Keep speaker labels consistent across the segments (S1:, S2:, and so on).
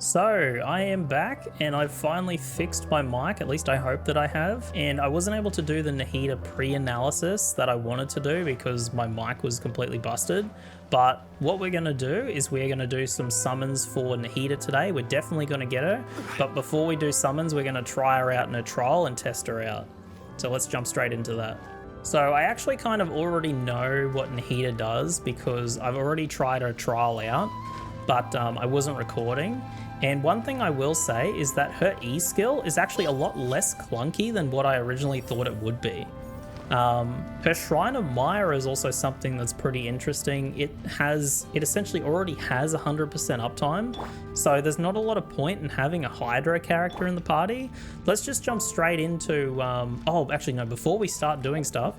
S1: So I am back and I've finally fixed my mic, at least I hope that I have, and I wasn't able to do the Nahida pre-analysis that I wanted to do because my mic was completely busted. But what we're going to do is we're going to do some summons for Nahida today. We're definitely going to get her, but before we do summons we're going to try her out in a trial and test her out. So let's jump straight into that. So I actually kind of already know what Nahida does because I've already tried her trial out, but I wasn't recording. And one thing I will say is that her E skill is actually a lot less clunky than what I originally thought it would be. Her Shrine of Maya is also something that's pretty interesting. It essentially already has 100% uptime, so there's not a lot of point in having a Hydra character in the party. Let's just jump straight into, oh, actually no, before we start doing stuff,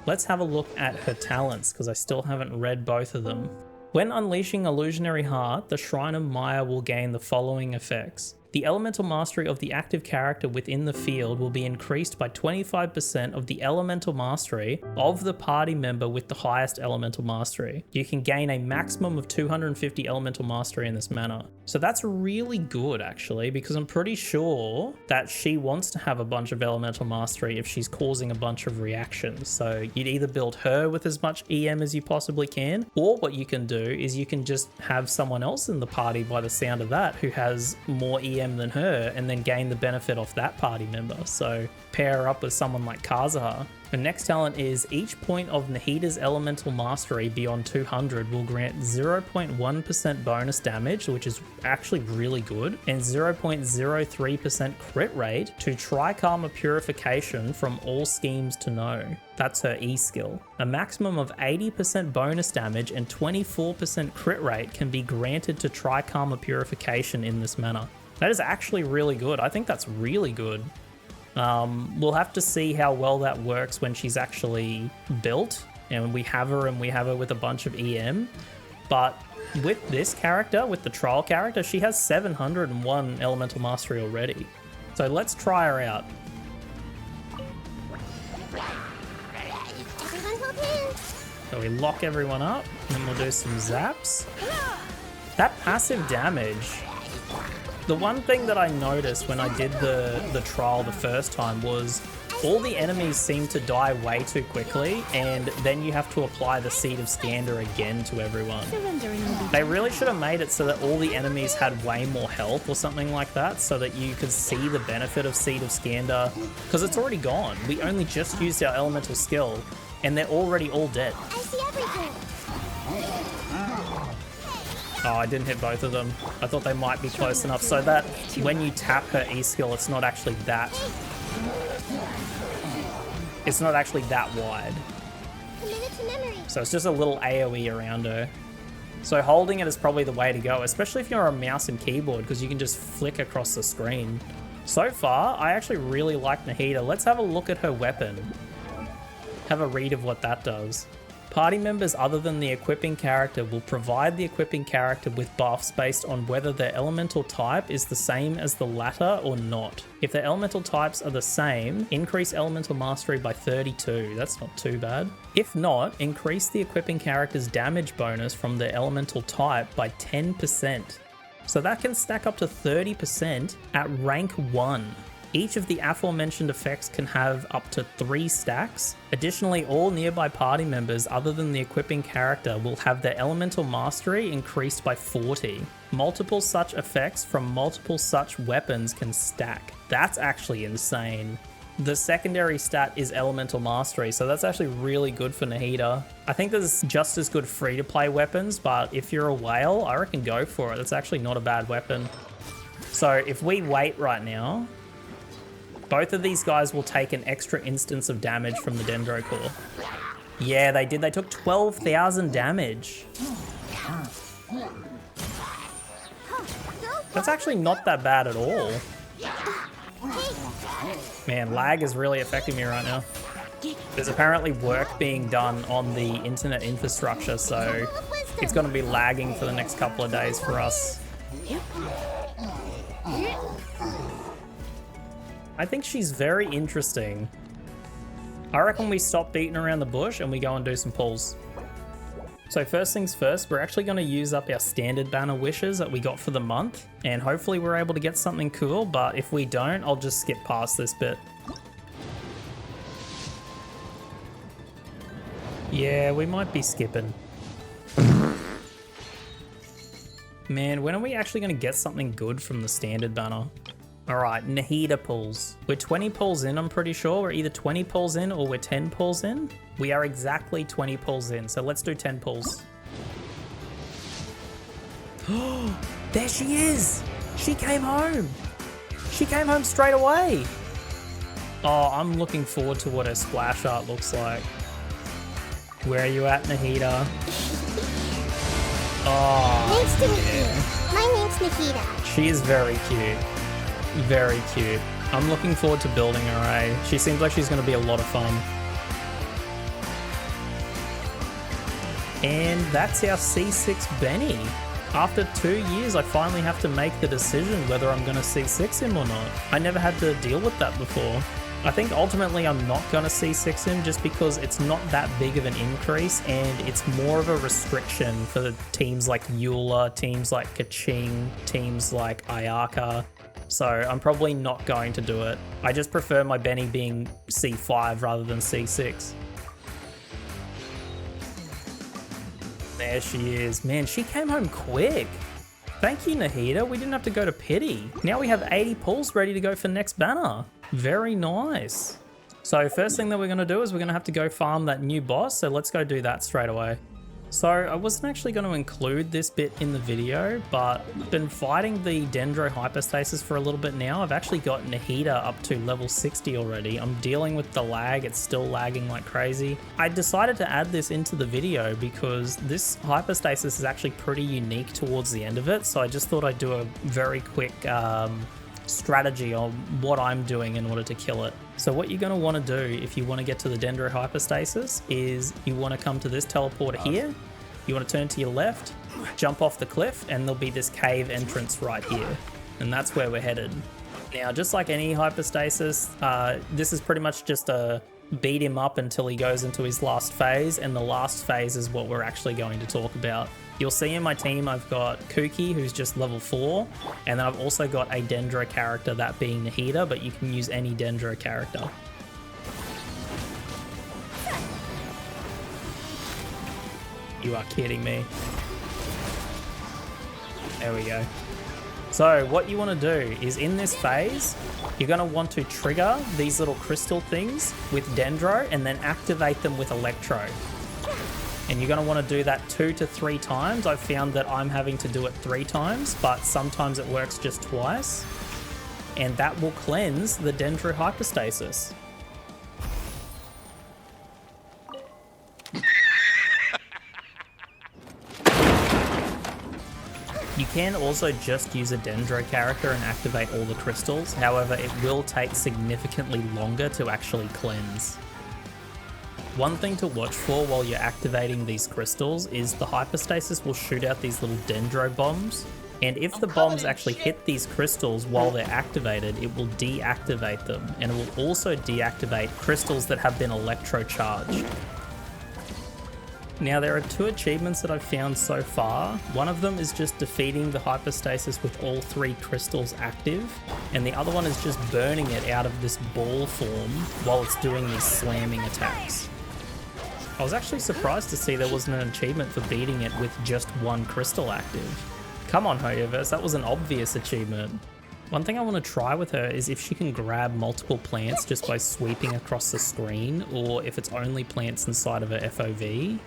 S1: let's have a look at her talents, because I still haven't read both of them. When unleashing Illusionary Heart, the Shrine of Maya will gain the following effects. The elemental mastery of the active character within the field will be increased by 25% of the elemental mastery of the party member with the highest elemental mastery. You can gain a maximum of 250 elemental mastery in this manner. So that's really good actually, because I'm pretty sure that she wants to have a bunch of elemental mastery if she's causing a bunch of reactions. So you'd either build her with as much EM as you possibly can, or what you can do is you can just have someone else in the party by the sound of that who has more EM than her and then gain the benefit off that party member. So pair her up with someone like Kazuha. Her next talent is each point of Nahida's elemental mastery beyond 200 will grant 0.1% bonus damage, which is actually really good, and 0.03% crit rate to Trikarma Purification from all schemes to know. That's her E skill. A maximum of 80% bonus damage and 24% crit rate can be granted to Trikarma Purification in this manner. That is actually really good. I think that's really good. We'll have to see how well that works when she's actually built and we have her with a bunch of EM. But with this character, with the trial character, she has 701 elemental mastery already. So let's try her out. So we lock everyone up and then we'll do some zaps. That passive damage. The one thing that I noticed when I did the trial the first time was all the enemies seem to die way too quickly, and then you have to apply the Seed of Skander again to everyone. They really should have made it so that all the enemies had way more health or something like that, so that you could see the benefit of Seed of Skander, because it's already gone. We only just used our elemental skill, and they're already all dead.
S2: I see everything.
S1: Oh, I didn't hit both of them. I thought they might be close enough so that when you tap her E skill, it's not actually that. It's not actually that wide. So it's just a little AoE around her. So holding it is probably the way to go, especially if you're a mouse and keyboard, because you can just flick across the screen. So far, I actually really like Nahida. Let's have a look at her weapon. Have a read of what that does. Party members other than the equipping character will provide the equipping character with buffs based on whether their elemental type is the same as the latter or not. If their elemental types are the same, increase elemental mastery by 32. That's not too bad. If not, increase the equipping character's damage bonus from their elemental type by 10%. So that can stack up to 30% at rank 1. Each of the aforementioned effects can have up to 3 stacks. Additionally, all nearby party members other than the equipping character will have their elemental mastery increased by 40. Multiple such effects from multiple such weapons can stack. That's actually insane. The secondary stat is elemental mastery, so that's actually really good for Nahida. I think there's just as good free-to-play weapons, but if you're a whale, I reckon go for it. That's actually not a bad weapon. So if we wait right now, both of these guys will take an extra instance of damage from the Dendro Core. Yeah, they did. They took 12,000 damage. That's actually not that bad at all. Man, lag is really affecting me right now. There's apparently work being done on the internet infrastructure, so it's going to be lagging for the next couple of days for us. I think she's very interesting. I reckon we stop beating around the bush and we go and do some pulls. So first things first, we're actually going to use up our standard banner wishes that we got for the month, and hopefully we're able to get something cool, but if we don't, I'll just skip past this bit. Yeah, we might be skipping. Man, when are we actually going to get something good from the standard banner? Alright, Nahida pulls. We're 20 pulls in, I'm pretty sure. We're either 20 pulls in or we're 10 pulls in. We are exactly 20 pulls in, so let's do 10 pulls. There she is! She came home! She came home straight away! Oh, I'm looking forward to what her splash art looks like. Where are you at, Nahida? Oh,
S2: nice to meet you. My name's Nahida.
S1: She is very cute. Very cute. I'm looking forward to building her, eh? She seems like she's going to be a lot of fun. And that's our C6 Benny. After 2 years, I finally have to make the decision whether I'm going to C6 him or not. I never had to deal with that before. I think ultimately I'm not going to C6 him just because it's not that big of an increase and it's more of a restriction for teams like Eula, teams like Kaching, teams like Ayaka. So I'm probably not going to do it. I just prefer my Benny being C5 rather than C6. There she is. Man, she came home quick. Thank you, Nahida. We didn't have to go to pity. Now we have 80 pulls ready to go for next banner. Very nice. So first thing that we're going to do is we're going to have to go farm that new boss. So let's go do that straight away. So I wasn't actually going to include this bit in the video, but I've been fighting the Dendro Hyperstasis for a little bit now. I've actually got Nahida up to level 60 already. I'm dealing with the lag. It's still lagging like crazy. I decided to add this into the video because this Hyperstasis is actually pretty unique towards the end of it. So I just thought I'd do a very quick strategy on what I'm doing in order to kill it. So what you're going to want to do if you want to get to the Dendro Hyperstasis is you want to come to this teleporter here, you want to turn to your left, jump off the cliff, and there'll be this cave entrance right here, and that's where we're headed. Now, just like any Hyperstasis, this is pretty much just a beat him up until he goes into his last phase, and the last phase is what we're actually going to talk about. You'll see in my team I've got Kuki, who's just level 4, and then I've also got a Dendro character, that being Nahida, but you can use any Dendro character. You are kidding me. There we go. So what you want to do is in this phase, you're going to want to trigger these little crystal things with Dendro and then activate them with Electro. And you're going to want to do that 2 to 3 times. I've found that I'm having to do it 3 times, but sometimes it works just twice. And that will cleanse the Dendro Hyperstasis. You can also just use a Dendro character and activate all the crystals. However, it will take significantly longer to actually cleanse. One thing to watch for while you're activating these crystals is the Hyperstasis will shoot out these little Dendro bombs, and if the bombs actually hit these crystals while they're activated, it will deactivate them, and it will also deactivate crystals that have been electro-charged. Now, there are 2 achievements that I've found so far. One of them is just defeating the Hyperstasis with all 3 crystals active, and the other one is just burning it out of this ball form while it's doing these slamming attacks. I was actually surprised to see there wasn't an achievement for beating it with just 1 crystal active. Come on, Hoyoverse, that was an obvious achievement. One thing I want to try with her is if she can grab multiple plants just by sweeping across the screen, or if it's only plants inside of her FOV.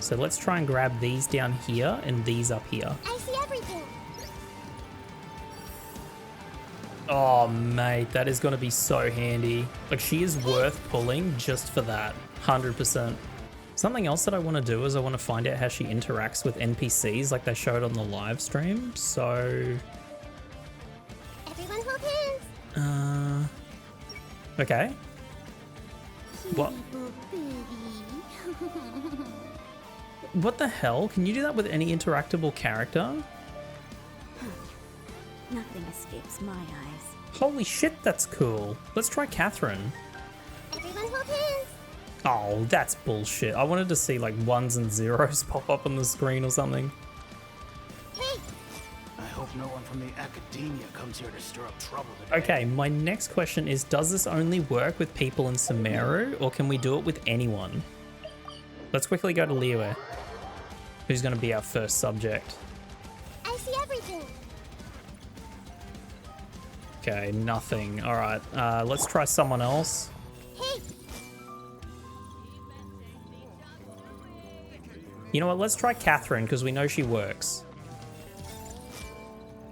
S1: So let's try and grab these down here and these up here.
S2: I see everything.
S1: Oh, mate, that is going to be so handy. Like, she is worth pulling just for that. 100%. Something else that I want to do is I want to find out how she interacts with NPCs like they showed on the live stream. So...
S2: Everyone hold hands.
S1: Okay. What? What the hell? Can you do that with any interactable character?
S3: Nothing escapes my eyes.
S1: Holy shit, that's cool. Let's try Catherine.
S2: Everyone hold hands.
S1: Oh, that's bullshit. I wanted to see like ones and zeros pop up on the screen or something.
S2: Hey,
S4: I hope no one from the academia comes here to stir up trouble today.
S1: Okay, my next question is, does this only work with people in Sumeru, or can we do it with anyone? Let's quickly go to Liyue, who's going to be our first subject.
S2: I see everything.
S1: Okay, nothing. All right, let's try someone else.
S2: Hey,
S1: You know what? Let's try Catherine, because we know she works.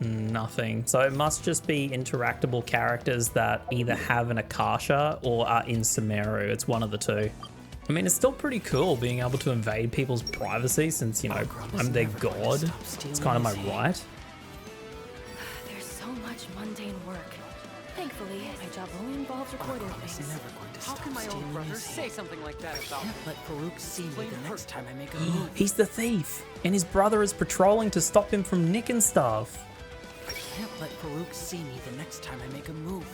S1: Nothing. So it must just be interactable characters that either have an Akasha or are in Sumeru. It's one of the two. I mean, it's still pretty cool being able to invade people's privacy since, you know, I'm their god. It's kind of my right.
S3: There's so much mundane work. Thankfully, my job only involves recording things.
S5: How can my own brother say something like that about me?
S4: Let Farouk see me the next time I make a move.
S1: He's the thief, and his brother is patrolling to stop him from nicking stuff.
S4: I can't let Farouk see me the next time I make a move.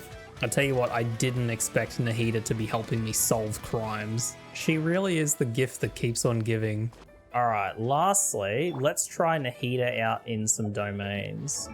S1: I tell you what, I didn't expect Nahida to be helping me solve crimes. She really is the gift that keeps on giving. All right, lastly, let's try Nahida out in some domains.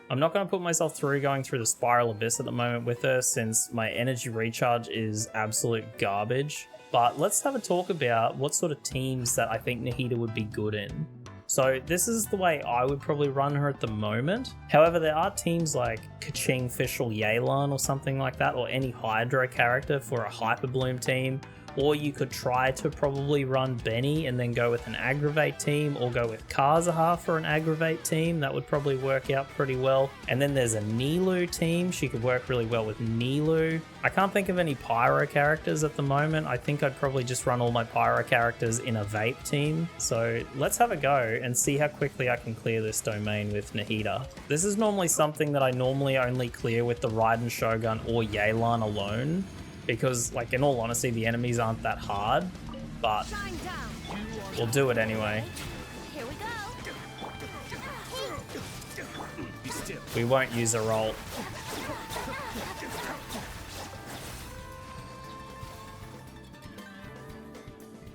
S1: I'm not going to put myself through going through the Spiral Abyss at the moment with her since my energy recharge is absolute garbage. But let's have a talk about what sort of teams that I think Nahida would be good in. So this is the way I would probably run her at the moment. However, there are teams like Kaching, Fischl, Yelan or something like that, or any Hydra character for a Hyper Bloom team. Or you could try to probably run Benny and then go with an Aggravate team, or go with Kazuha for an Aggravate team. That would probably work out pretty well. And then there's a Nilou team. She could work really well with Nilou. I can't think of any Pyro characters at the moment. I think I'd probably just run all my Pyro characters in a Vape team. So let's have a go and see how quickly I can clear this domain with Nahida. This is normally something that I normally only clear with the Raiden Shogun or Yelan alone, because, like, in all honesty, the enemies aren't that hard, but we'll do it anyway.
S2: here we go.
S1: We won't use a ult.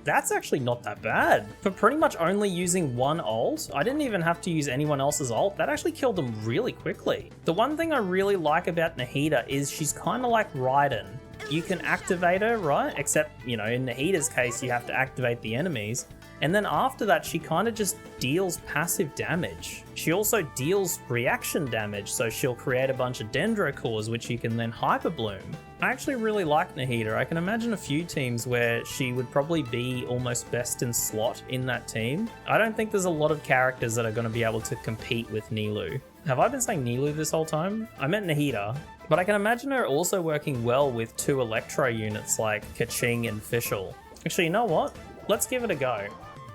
S1: That's actually not that bad. For pretty much only using one ult, I didn't even have to use anyone else's ult. That actually killed them really quickly. The one thing I really like about Nahida is she's kind of like Raiden. You can activate her, right? Except, you know, in Nahida's case, you have to activate the enemies. And then after that, she kind of just deals passive damage. She also deals reaction damage, so she'll create a bunch of Dendro Cores, which you can then Hyper Bloom. I actually really like Nahida. I can imagine a few teams where she would probably be almost best in slot in that team. I don't think there's a lot of characters that are going to be able to compete with Nilou. Have I been saying Nilou this whole time? I meant Nahida. But I can imagine her also working well with two Electro units like Kaching and Fischl. Actually, you know what? Let's give it a go.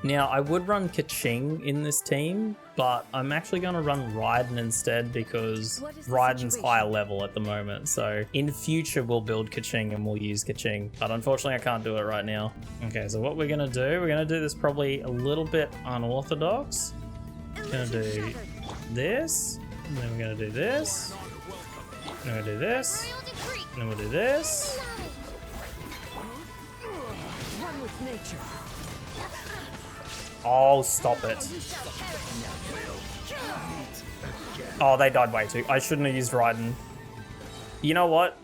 S1: Now, I would run Kaching in this team, but I'm actually going to run Raiden instead because Raiden's higher level at the moment. So in future, we'll build Kaching and we'll use Kaching. But unfortunately, I can't do it right now. Okay, so what we're going to do, we're going to do this probably a little bit unorthodox. We're going to do this, and then we're going to do this. And we'll do this, and then we'll do this. Oh, stop it. Oh, they died way too. I shouldn't have used Raiden. You know what?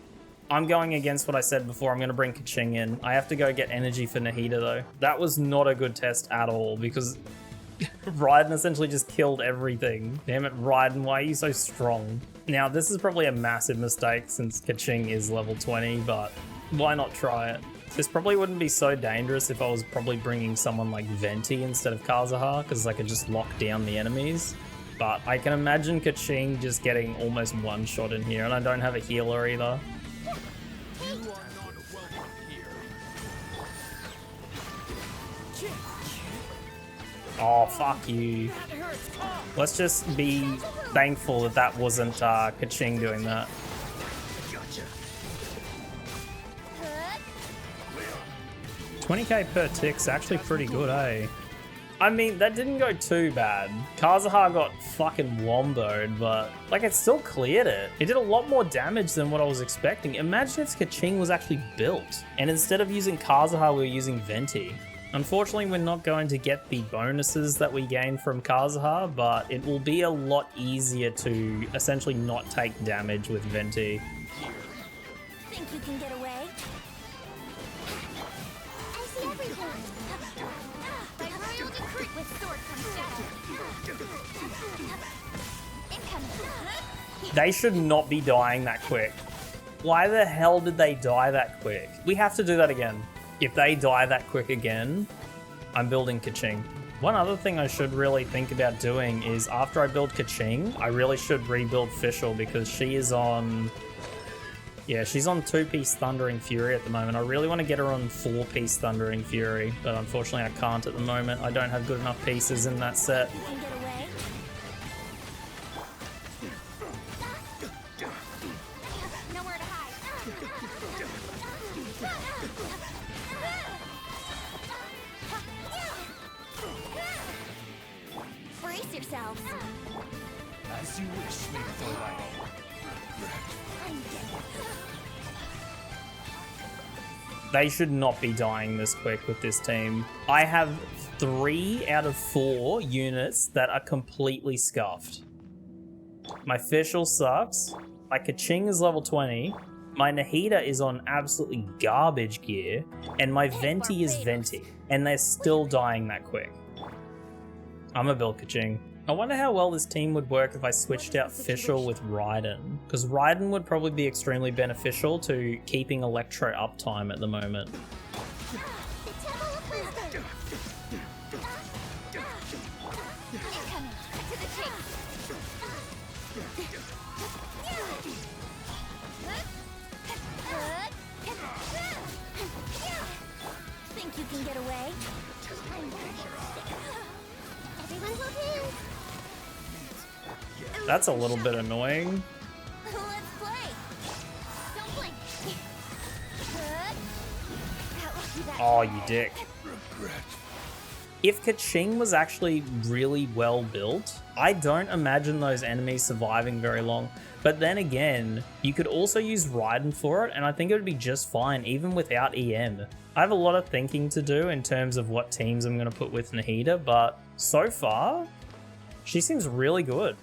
S1: I'm going against what I said before. I'm going to bring Kaching in. I have to go get energy for Nahida, though. That was not a good test at all, because Raiden essentially just killed everything. Damn it, Raiden, why are you so strong? Now, this is probably a massive mistake since Kaching is level 20, but why not try it? This probably wouldn't be so dangerous if I was probably bringing someone like Venti instead of Kazuha, because I could just lock down the enemies. But I can imagine Kaching just getting almost one shot in here, and I don't have a healer either. Oh, fuck you. Let's just be thankful that that wasn't Kaching doing that. 20k per tick's actually pretty good, eh? I mean, that didn't go too bad. Kazuha got fucking womboed, but like it still cleared it. It did a lot more damage than what I was expecting. Imagine if Kaching was actually built, and instead of using Kazuha, we were using Venti. Unfortunately, we're not going to get the bonuses that we gain from Kazuha, but it will be a lot easier to essentially not take damage with Venti.
S2: Think you can get away? I see everything. By royal decree, with sword from shadow. Incoming.
S1: They should not be dying that quick. Why the hell did they die that quick? We have to do that again. If they die that quick again, I'm building Kaching. One other thing I should really think about doing is after I build Kaching, I really should rebuild Fischl because she is on... Yeah, she's on 2-piece Thundering Fury at the moment. I really want to get her on 4-piece Thundering Fury, but unfortunately I can't at the moment. I don't have good enough pieces in that set.
S2: You can get away? Nowhere to hide. Brace yourselves.
S4: As you wish, Maidful Light.
S1: They should not be dying this quick with this team. I have 3 out of 4 units that are completely scuffed. My Fischl sucks. My Kaching is level 20. My Nahida is on absolutely garbage gear. And my Venti is Venti. And they're still dying that quick. I'm a build Kaching. I wonder how well this team would work if I switched out Fischl with Raiden. Because Raiden would probably be extremely beneficial to keeping Electro uptime at the moment.
S2: The Temple of Wisdom. Incoming. To the chase. Think you can get away? Everyone hold hands.
S1: That's a little bit annoying.
S2: Let's play. Don't blink. Good. Got lucky that
S1: Oh, you dick. If Kaching was actually really well built, I don't imagine those enemies surviving very long. But then again, you could also use Raiden for it, and I think it would be just fine, even without EM. I have a lot of thinking to do in terms of what teams I'm going to put with Nahida, but so far, she seems really good.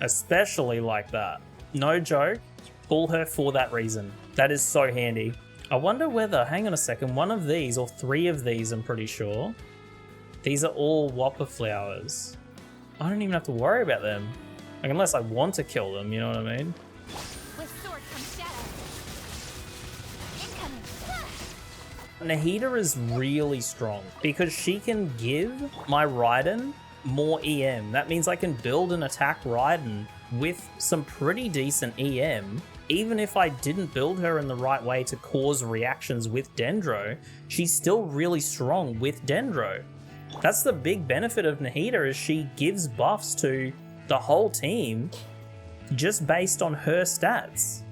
S1: Especially like that. No joke, pull her for that reason. That is so handy. I wonder whether, hang on a second, one of these, or 3 of these I'm pretty sure, these are all Whopper flowers. I don't even have to worry about them. Like, unless I want to kill them, you know what I mean?
S2: with sword from shadow. Incoming.
S1: Nahida is really strong because she can give my Raiden more EM. That means I can build and attack Raiden with some pretty decent EM. Even if I didn't build her in the right way to cause reactions with Dendro, she's still really strong with Dendro. That's the big benefit of Nahida, is she gives buffs to the whole team just based on her stats.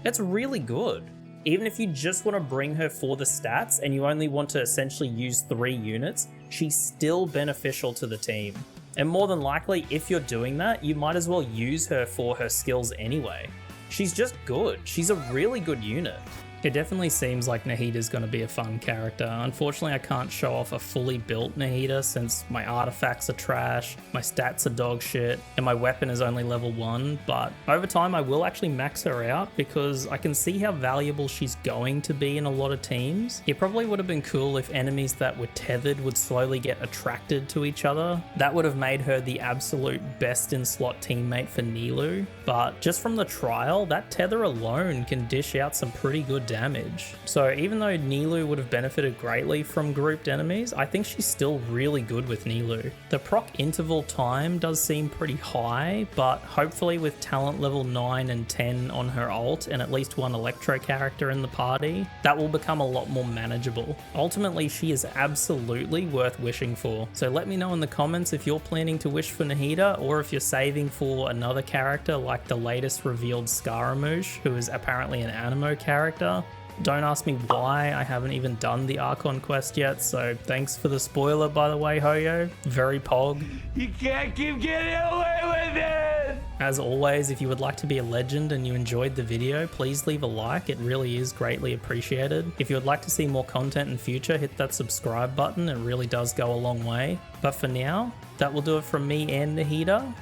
S1: It's really good. Even if you just want to bring her for the stats and you only want to essentially use 3 units, she's still beneficial to the team. And more than likely, if you're doing that, you might as well use her for her skills anyway. She's just good. She's a really good unit. It definitely seems like Nahida's going to be a fun character. Unfortunately, I can't show off a fully built Nahida since my artifacts are trash, my stats are dog shit, and my weapon is only level 1, but over time I will actually max her out because I can see how valuable she's going to be in a lot of teams. It probably would have been cool if enemies that were tethered would slowly get attracted to each other. That would have made her the absolute best in slot teammate for Nilou, but just from the trial, that tether alone can dish out some pretty good damage. So even though Nilou would have benefited greatly from grouped enemies, I think she's still really good with Nilou. The proc interval time does seem pretty high, but hopefully with talent level 9 and 10 on her ult and at least one Electro character in the party, that will become a lot more manageable. Ultimately, she is absolutely worth wishing for. So let me know in the comments if you're planning to wish for Nahida, or if you're saving for another character like the latest revealed Scaramouche, who is apparently an Animo character. Don't ask me why I haven't even done the Archon quest yet, so thanks for the spoiler, by the way, Hoyo. Very pog.
S4: You can't keep getting away with it!
S1: As always, if you would like to be a legend and you enjoyed the video, please leave a like. It really is greatly appreciated. If you would like to see more content in future, hit that subscribe button. It really does go a long way. But for now, that will do it from me and Nahida.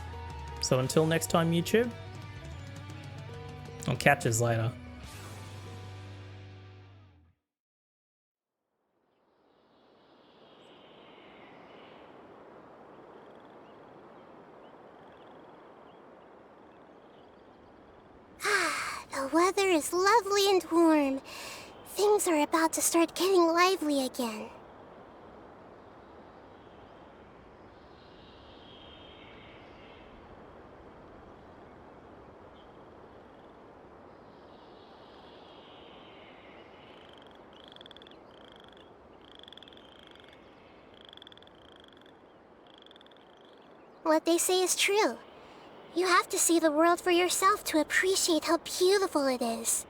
S1: So until next time, YouTube, I'll catch us later.
S2: The weather is lovely and warm. Things are about to start getting lively again. What they say is true. You have to see the world for yourself to appreciate how beautiful it is.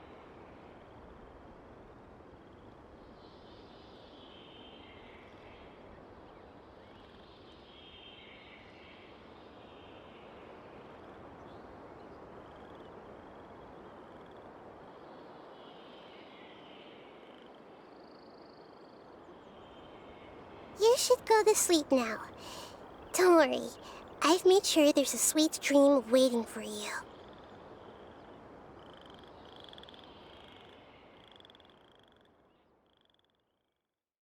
S2: You should go to sleep now. Don't worry. I've made sure there's a sweet dream waiting for you.